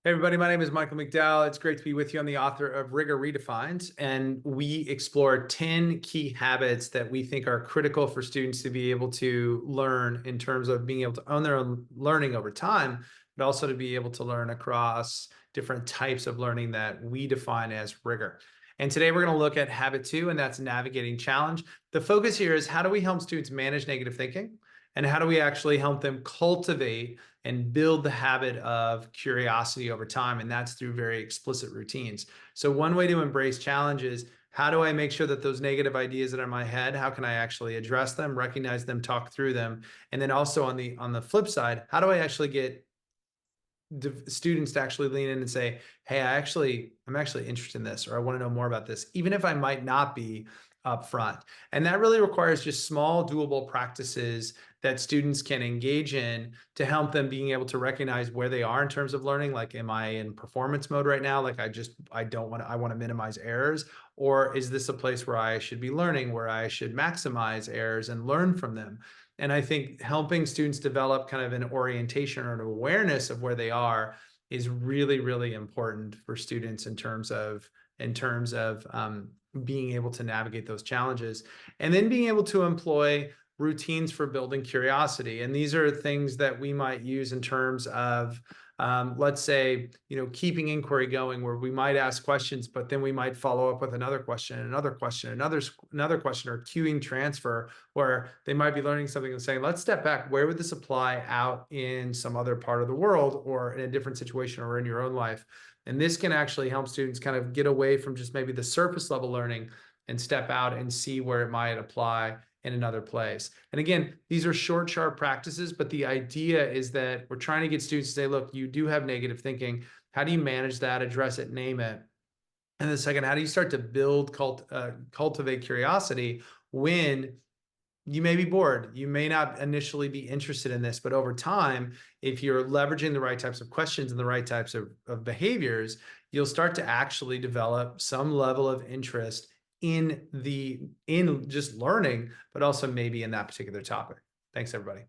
Hey everybody, my name is Michael McDowell. It's great to be with you. I'm the author of Rigor, Redefined, and we explore 10 key habits that we think are critical for students to be able to learn in terms of being able to own their own learning over time, but also to be able to learn across different types of learning that we define as rigor. And today we're going to look at habit 2, and that's navigating challenge. The focus here is how do we help students manage negative thinking? And how do we actually help them cultivate and build the habit of curiosity over time? And that's through very explicit routines. So one way to embrace challenge is, how do I make sure that those negative ideas that are in my head, how can I actually address them, recognize them, talk through them? And then also on the flip side, how do I actually get students to actually lean in and say, hey, I'm actually interested in this, or I want to know more about this, even if I might not be up front. And that really requires just small doable practices that students can engage in to help them being able to recognize where they are in terms of learning. Like, am I in performance mode right now? Like, I want to minimize errors, or is this a place where I should be learning, where I should maximize errors and learn from them? And I think helping students develop kind of an orientation or an awareness of where they are is really, really important for students in terms of being able to navigate those challenges, and then being able to employ routines for building curiosity. And these are things that we might use in terms of, let's say, keeping inquiry going, where we might ask questions, but then we might follow up with another question, another question, another question, or cueing transfer, where they might be learning something and saying, let's step back. Where would this apply out in some other part of the world, or in a different situation, or in your own life? And this can actually help students kind of get away from just maybe the surface level learning and step out and see where it might apply in another place. And again, these are short, sharp practices, but the idea is that we're trying to get students to say, look, you do have negative thinking. How do you manage that, address it, name it? And the second, how do you start to cultivate curiosity when you may be bored? You may not initially be interested in this, but over time, if you're leveraging the right types of questions and the right types of behaviors, you'll start to actually develop some level of interest in just learning, but also maybe in that particular topic. Thanks, everybody.